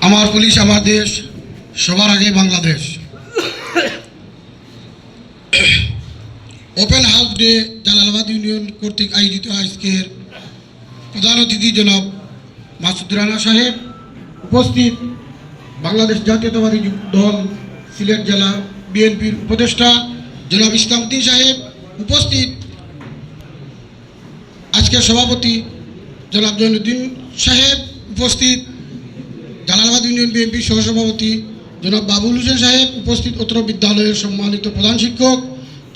আমার পুলিশ আমার দেশ, সবার আগে Bangladesh. Open house day Jalalabad union কর্তৃক আয়োজিত আজকের প্রধান অতিথি জনাব মাসুদ রানা সাহেব, উপস্থিত বাংলাদেশ জাতীয়তাবাদী দল সিলেট জেলা বিএনপির উপদেষ্টা জনাব ইসলামউদ্দিন সাহেব, উপস্থিত আজকের সভাপতি জনাব জৈনুদ্দিন সাহেব, উপস্থিত জালালাবাদ ইউনিয়ন বিএনপির সহসভাপতি জনাব বাবুল হোসেন সাহেব, উপস্থিত অত্র বিদ্যালয়ের সম্মানিত প্রধান শিক্ষক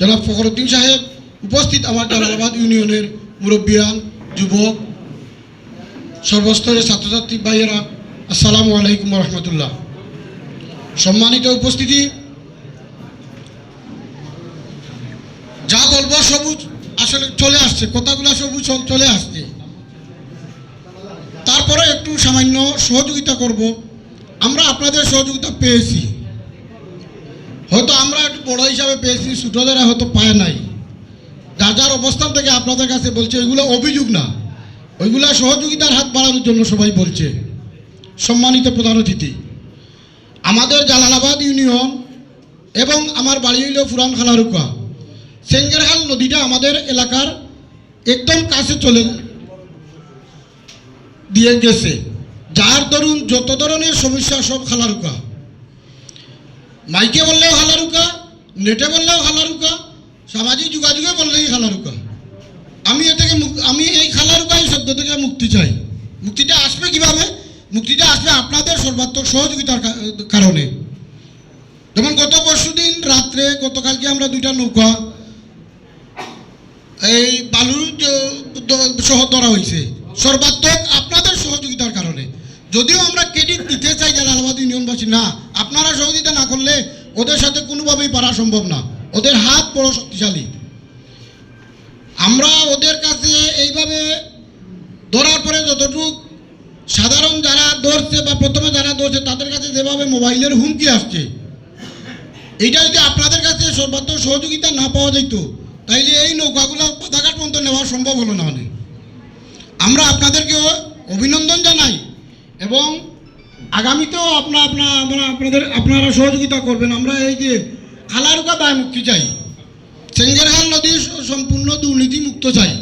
জনাব ফখরুদ্দিন সাহেব, উপস্থিত আমার জালালাবাদ ইউনিয়নের মুরব্বিয়ান, যুবক, সর্বস্তরের ছাত্রছাত্রী ভাইয়েরা, আসসালামু আলাইকুম রহমতুল্লাহ। সম্মানিত উপস্থিতি, যা বলবো সবুজ আসলে চলে আসছে, কথাগুলো সবুজ চলে আসছে, তারপরে একটু সামান্য সহযোগিতা করব। আমরা আপনাদের সহযোগিতা পেয়েছি, হয়তো আমরা একটু বড় হিসাবে পেয়েছি, ছোটদেরা হয়তো পায় নাই। যার যার অবস্থান থেকে আপনাদের কাছে বলছে, ওইগুলো অভিযোগ না, ওইগুলো সহযোগিতার হাত বাড়ানোর জন্য সবাই বলছে। সম্মানিত প্রধান অতিথি, আমাদের জালালাবাদ ইউনিয়ন এবং আমার বাড়ি হইল পুরান খালারুকা, সেঙ্গেরহাল নদীটা আমাদের এলাকার একদম কাছে চলে দিয়ে গেছে, যার দরুন যত ধরনের সমস্যা সব খালারুকা। মাইকে বললেও খালারুকা, নেটে বললেও খালারুকা, সামাজিক যোগাযোগে বললেই খালারুকা। আমি এই খালারুকা এই শব্দ থেকে মুক্তি চাই। মুক্তিটা আসবে কিভাবে? মুক্তিটা আসবে আপনাদের সর্বাত্মক সহযোগিতার কারণে। যেমন গত পরশুদিন রাত্রে, গতকালকে আমরা 2টা নৌকা এই বালুর সহ ধরা হয়েছে, সর্বাত্মক আপনাদের সহযোগিতার কারণে। যদিও আমরা ক্রেডিট দিতে চাই জালালাবাদ ইউনিয়নবাসী, না, আপনারা সহযোগিতা না করলে ওদের সাথে কোনোভাবেই পারা সম্ভব না। ওদের হাত বড় শক্তিশালী। আমরা ওদের কাছে এইভাবে ধরার পরে যতটুকু সাধারণ যারা ধরছে বা প্রথমে যারা ধরছে তাদের কাছে যেভাবে মোবাইলের হুমকি আসছে, এইটা যদি আপনাদের কাছে সর্বাত্মক সহযোগিতা না পাওয়া যেত, তাইলে এই নৌকাগুলো পাতাঘাট পর্যন্ত নেওয়া সম্ভব হলো না। আমরা আপনাদেরকে অভিনন্দন জানাই এবং আগামীতেও আপনারা সহযোগিতা করবেন। আমরা এই যে খালারুকা দায় মুক্তি চাই, সেঙ্গেরহাল নদী সম্পূর্ণ দুর্নীতি মুক্ত চাই।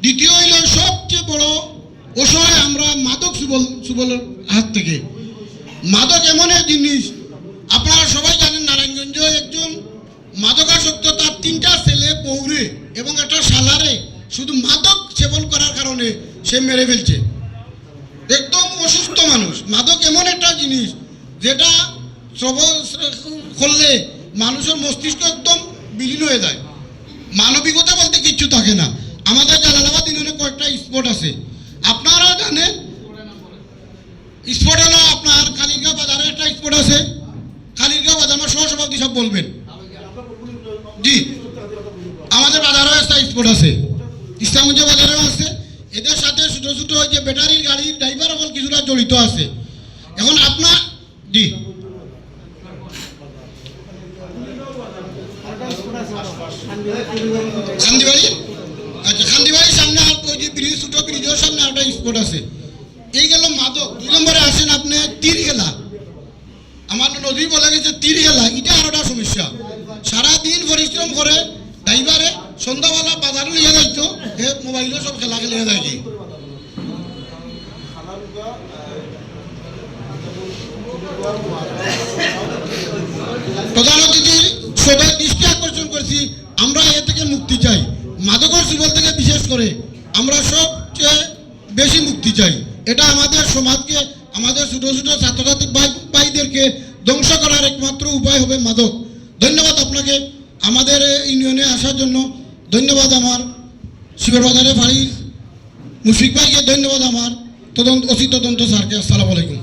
দ্বিতীয় হইল সবচেয়ে বড় অসহায় আমরা মাদক সুবলের হাত থেকে। মাদক এমন এক জিনিস, আপনারা সবাই জানেন নারায়ণগঞ্জ একজন মাদকাসক্ত, তার 3টা ছেলে বউরে এবং একটা শালারে শুধু মাদক সেবন করার কারণে সে মেরে ফেলছে। একদম অসুস্থ মানুষ। মাদক এমন একটা জিনিস যেটা করলে মানুষের মস্তিষ্ক একদম বিলীন হয়ে যায়, মানবিকতা বলতে কিচ্ছু থাকে না। আমাদের জালালাবাদ ইউনিয়নে কয়েকটা স্পট আছে, আপনারা জানেন। স্পট হলো আপনার খালিরগাঁও বাজারে একটা স্পট আছে, খালিরগাঁও বাজার, আমার সহসভাপতি সব বলবেন। জি, আমাদের বাজারেও একটা স্পট আছে, ইসলামগঞ্জ বাজারেও আছে। এদের সাথে ছোটো ছোটো ওই যে ব্যাটারির গাড়ির ড্রাইভার সকল কিছুটা জড়িত আছে। এখন আপনার জি খান্দিবাড়ি, আচ্ছা, খান্দিবাড়ির সামনে ওই যে ব্রিজ, ছোটো ব্রিজের সামনে একটা স্পট আছে। এই গেল মাদক। 2 নম্বরে আসেন আপনি তীর খেলা। আমার নদী বলে গেছে তীর খেলা, এটা আরোটা সমস্যা। সারাদিন পরিশ্রম করে ড্রাইভারে, সন্ধ্যাবেলা বাজারে লিয়ে যাইতো, এ মোবাইলে সব খেলা খেলে যায়। কি প্রধান অতিথির সবাই দৃষ্টি আকর্ষণ করছি, আমরা এ থেকে মুক্তি চাই। মাদকের সুবল থেকে বিশেষ করে আমরা সবচেয়ে বেশি মুক্তি চাই। এটা আমাদের সমাজকে, আমাদের ছোটো ছোটো ছাত্রছাত্রী ভাইদেরকে ধ্বংস করার একমাত্র উপায় হবে মাদক। ধন্যবাদ আপনাকে আমাদের ইউনিয়নে আসার জন্য। ধন্যবাদ আমার শিবরবাজারে বাড়ির মুশফিক ভাইকে, ধন্যবাদ আমার ওসি তদন্ত স্যারকে। আসসালামু আলাইকুম।